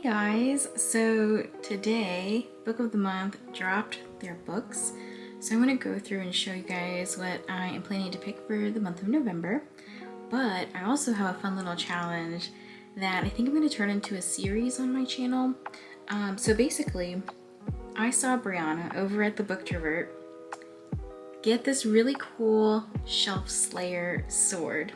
Guys, so today Book of the Month dropped their books, so I'm going to go through and show you guys what I am planning to pick for the month of November. But I also have a fun little challenge that I think I'm going to turn into a series on my channel. So basically, I saw Brianna over at the Booktrovert get this really cool Shelf Slayer sword,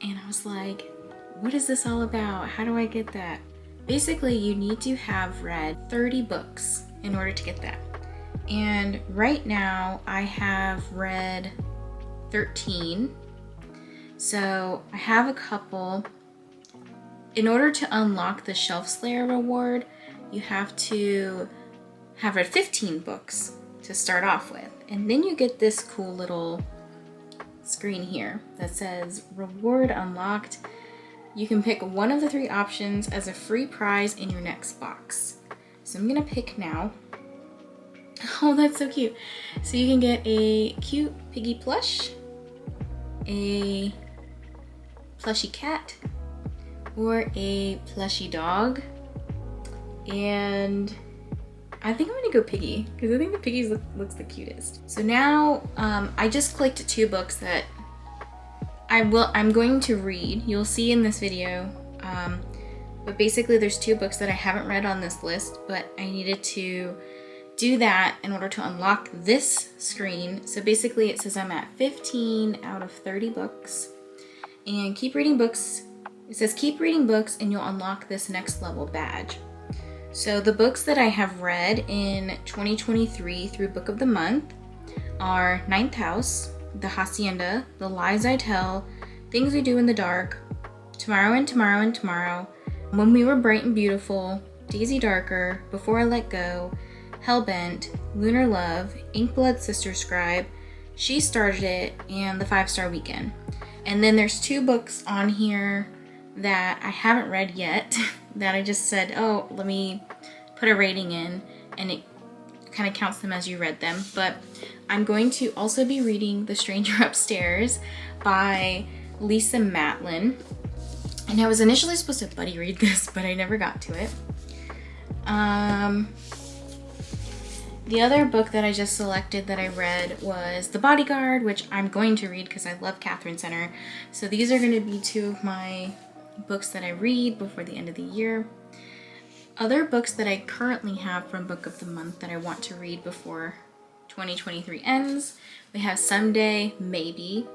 and I was like, what is this all about? How do I get that? Basically, you need to have read 30 books in order to get that. And right now, I have read 13. So I have a couple. In order to unlock the Shelf Slayer reward, you have to have read 15 books to start off with. And then you get this cool little screen here that says reward unlocked. You can pick one of the 3 options as a free prize in your next box. So I'm gonna pick now. Oh, that's so cute. So you can get a cute piggy plush, a plushy cat, or a plushy dog. And I think I'm gonna go piggy because I think the piggy looks the cutest. So now I just clicked 2 books that I'm going to read. You'll see in this video, but basically there's 2 books that I haven't read on this list, but I needed to do that in order to unlock this screen. So basically it says I'm at 15 out of 30 books, and keep reading books. It says keep reading books and you'll unlock this next level badge. So the books that I have read in 2023 through Book of the Month are Ninth House, The Hacienda, The Lies I Tell, Things We Do in the Dark, Tomorrow and Tomorrow and Tomorrow, When We Were Bright and Beautiful, Daisy Darker, Before I Let Go, Hellbent, Lunar Love, Inkblood Sister Scribe, She Started It, and The 5-Star Weekend. And then there's 2 books on here that I haven't read yet that I just said, oh, let me put a rating in, and it kind of counts them as you read them. But I'm going to also be reading The Stranger Upstairs by Lisa Matlin. And I was initially supposed to buddy read this, but I never got to it. The other book that I just selected that I read was The Bodyguard, which I'm going to read because I love Catherine Center. So these are going to be 2 of my books that I read before the end of the year. Other books that I currently have from Book of the Month that I want to read before 2023 ends. We have Someday Maybe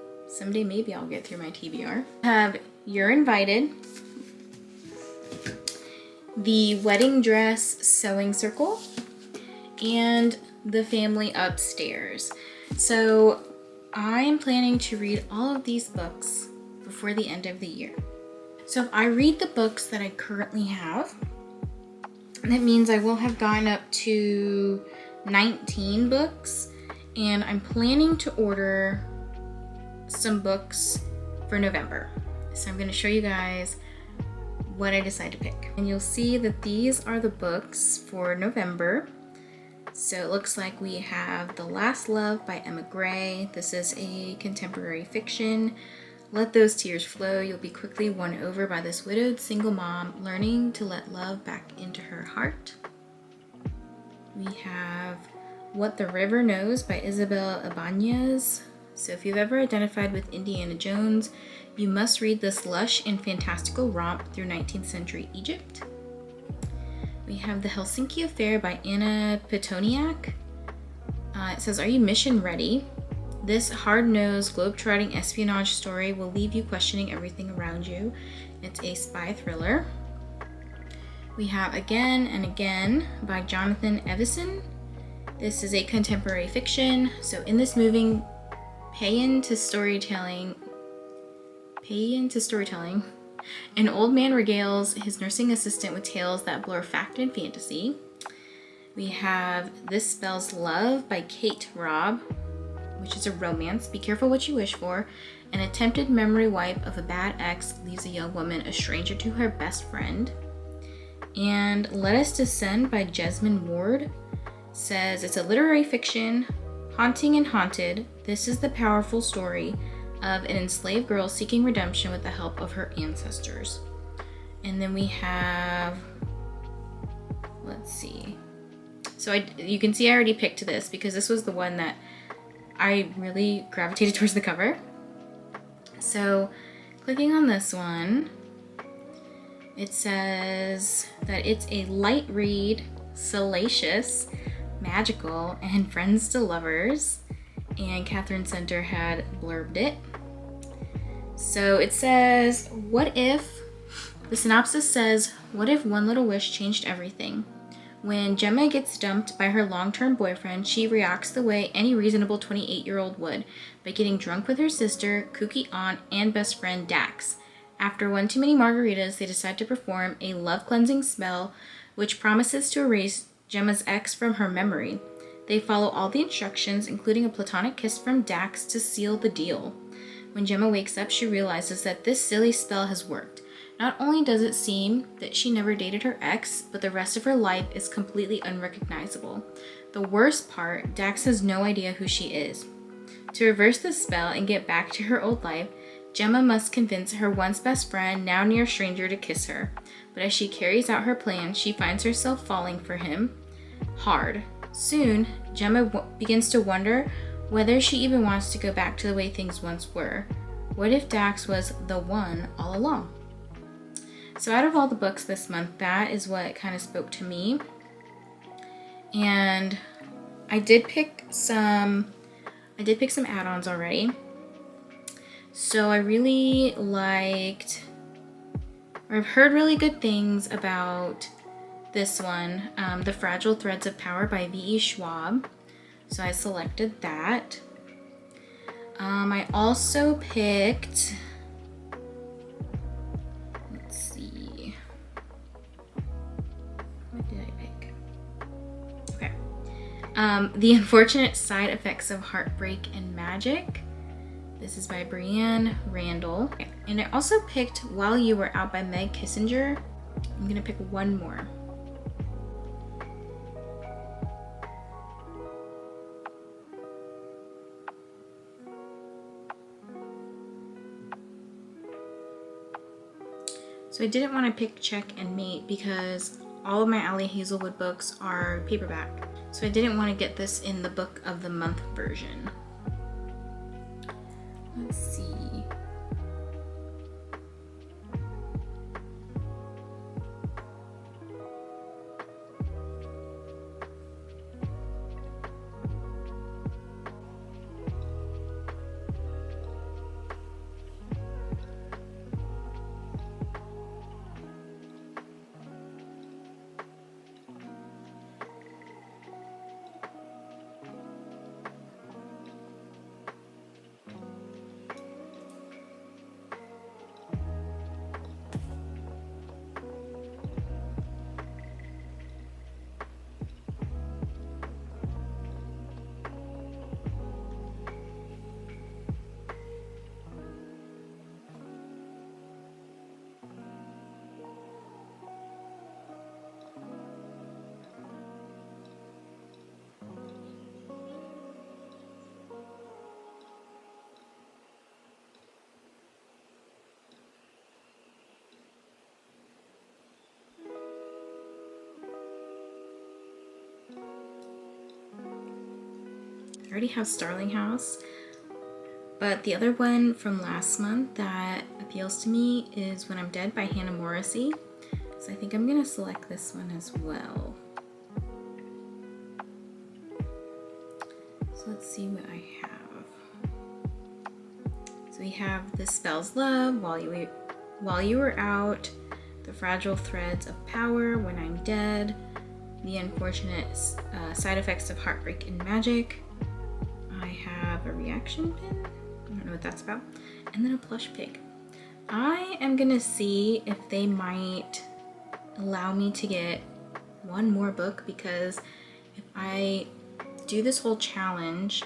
I'll get through my TBR. I have You're Invited, The Wedding Dress Sewing Circle, and The Family Upstairs. So I am planning to read all of these books before the end of the year. So if I read the books that I currently have, that means I will have gone up to 19 books, and I'm planning to order some books for November. So I'm going to show you guys what I decide to pick. And you'll see that these are the books for November. So it looks like we have The Last Love by Emma Gray. This is a contemporary fiction. Let those tears flow. You'll be quickly won over by this widowed single mom learning to let love back into her heart. We have What the River Knows by Isabel Ibanez. So if you've ever identified with Indiana Jones, you must read this lush and fantastical romp through 19th century Egypt. We have The Helsinki Affair by Anna Pitoniak. It says, are you mission ready? This hard-nosed, globe-trotting espionage story will leave you questioning everything around you. It's a spy thriller. We have Again and Again by Jonathan Evison. This is a contemporary fiction. So in this moving pay-in to storytelling, an old man regales his nursing assistant with tales that blur fact and fantasy. We have This Spells Love by Kate Robb, which is a romance. Be careful what you wish for. An attempted memory wipe of a bad ex leaves a young woman a stranger to her best friend. And Let Us Descend by Jesmyn Ward says it's a literary fiction, haunting and haunted. This is the powerful story of an enslaved girl seeking redemption with the help of her ancestors. And then we have see. So you can see I already picked this because this was the one that I really gravitated towards the cover. So clicking on this one, it says that it's a light read, salacious, magical, and friends to lovers. And Catherine Center had blurbed it. So it says, the synopsis says, what if one little wish changed everything? When Gemma gets dumped by her long-term boyfriend, she reacts the way any reasonable 28-year-old would, by getting drunk with her sister, kooky aunt, and best friend Dax. After one too many margaritas, they decide to perform a love-cleansing spell, which promises to erase Gemma's ex from her memory. They follow all the instructions, including a platonic kiss from Dax, to seal the deal. When Gemma wakes up, she realizes that this silly spell has worked. Not only does it seem that she never dated her ex, but the rest of her life is completely unrecognizable. The worst part, Dax has no idea who she is. To reverse the spell and get back to her old life, Gemma must convince her once best friend, now near stranger, to kiss her. But as she carries out her plan, she finds herself falling for him hard. Soon, Gemma begins to wonder whether she even wants to go back to the way things once were. What if Dax was the one all along? So out of all the books this month, that is what kind of spoke to me. And I did pick some add-ons already. So I really liked, or I've heard really good things about this one, The Fragile Threads of Power by V.E. Schwab. So I selected that. I also picked, let's see, what did I pick? Okay. The Unfortunate Side Effects of Heartbreak and Magic. This is by Brianne Randall. And I also picked While You Were Out by Meg Kissinger. I'm gonna pick one more. So I didn't want to pick Check and Mate because all of my Allie Hazelwood books are paperback. So I didn't want to get this in the book of the month version. Let's see. I already have Starling House, but the other one from last month that appeals to me is When I'm Dead by Hannah Morrissey. So I think I'm gonna select this one as well. So let's see what I have. So we have The Spell's Love, While You Were Out, The Fragile Threads of Power, When I'm Dead, The Unfortunate Side Effects of Heartbreak and Magic. I have a reaction pin, I don't know what that's about, and then a plush pig. I am gonna see if they might allow me to get one more book, because if I do this whole challenge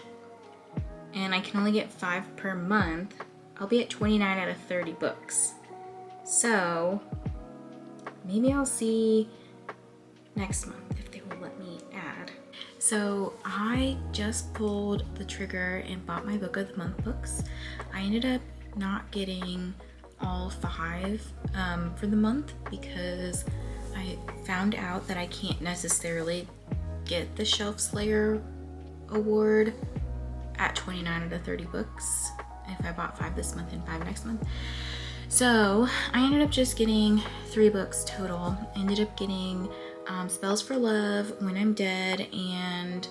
and I can only get 5 per month, I'll be at 29 out of 30 books. So maybe I'll see next month if they will let me add. So I just pulled the trigger and bought my book of the month books. I ended up not getting all 5 for the month because I found out that I can't necessarily get the Shelf Slayer award at 29 out of 30 books if I bought 5 this month and 5 next month. So I ended up just getting 3 books total. I ended up getting Spells for Love, When I'm Dead, and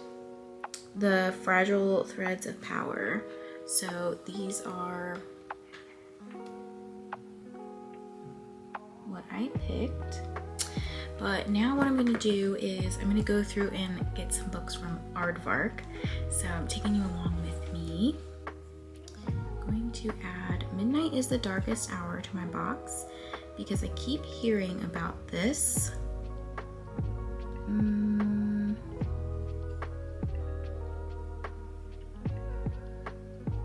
The Fragile Threads of Power. So these are what I picked. But now what I'm going to do is I'm going to go through and get some books from Aardvark. So I'm taking you along with me. I'm going to add Midnight is the Darkest Hour to my box because I keep hearing about this.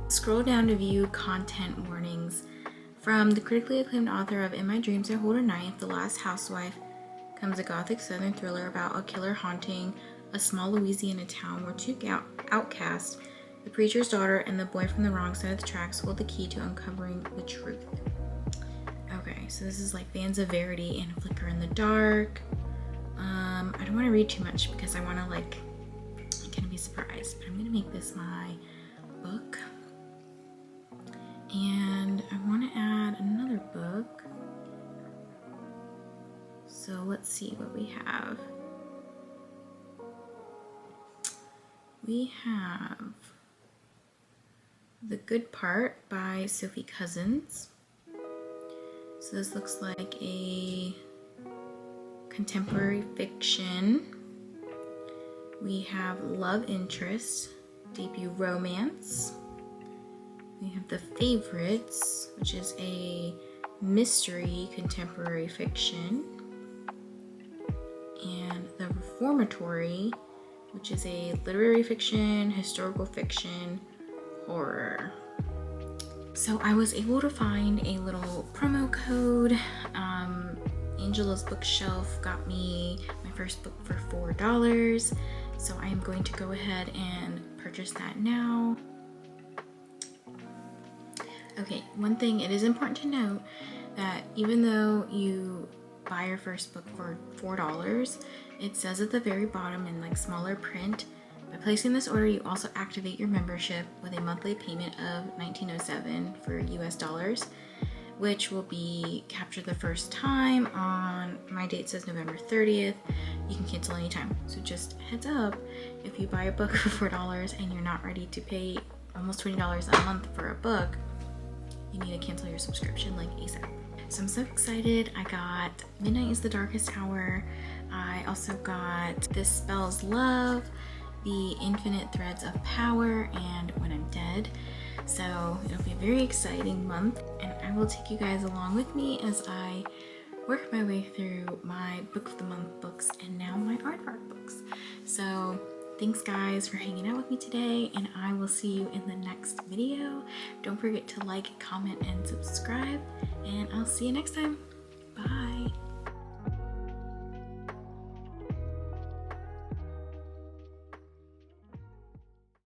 Scroll down to view content warnings. From the critically acclaimed author of In My Dreams I Hold a Knife, The Last Housewife, comes a gothic southern thriller about a killer haunting a small Louisiana town where 2 outcasts, the preacher's daughter and the boy from the wrong side of the tracks, hold the key to uncovering the truth. Okay, so this is like Bands of Verity and A Flicker in the Dark. I don't want to read too much because I want to like kind of be surprised, but I'm going to make this my book. And I want to add another book. So let's see what we have. We have The Good Part by Sophie Cousins. So this looks like a contemporary fiction. We have Love Interest, debut romance. We have The Favorites, which is a mystery contemporary fiction. And The Reformatory, which is a literary fiction, historical fiction, horror. So I was able to find a little promo code. Angela's Bookshelf got me my first book for $4. So I am going to go ahead and purchase that now. Okay, one thing, it is important to note that even though you buy your first book for $4, it says at the very bottom in like smaller print, by placing this order you also activate your membership with a monthly payment of $19.07 for US dollars, which will be captured the first time on, my date says November 30th. You can cancel anytime. So just heads up, if you buy a book for $4 and you're not ready to pay almost $20 a month for a book, you need to cancel your subscription like ASAP. So I'm so excited. I got Midnight is the Darkest Hour. I also got This Spells Love, The Infinite Threads of Power, and When I'm Dead. So it'll be a very exciting month, and I will take you guys along with me as I work my way through my Book of the Month books and now my Aardvark books. So thanks guys for hanging out with me today, and I will see you in the next video. Don't forget to like, comment, and subscribe, and I'll see you next time.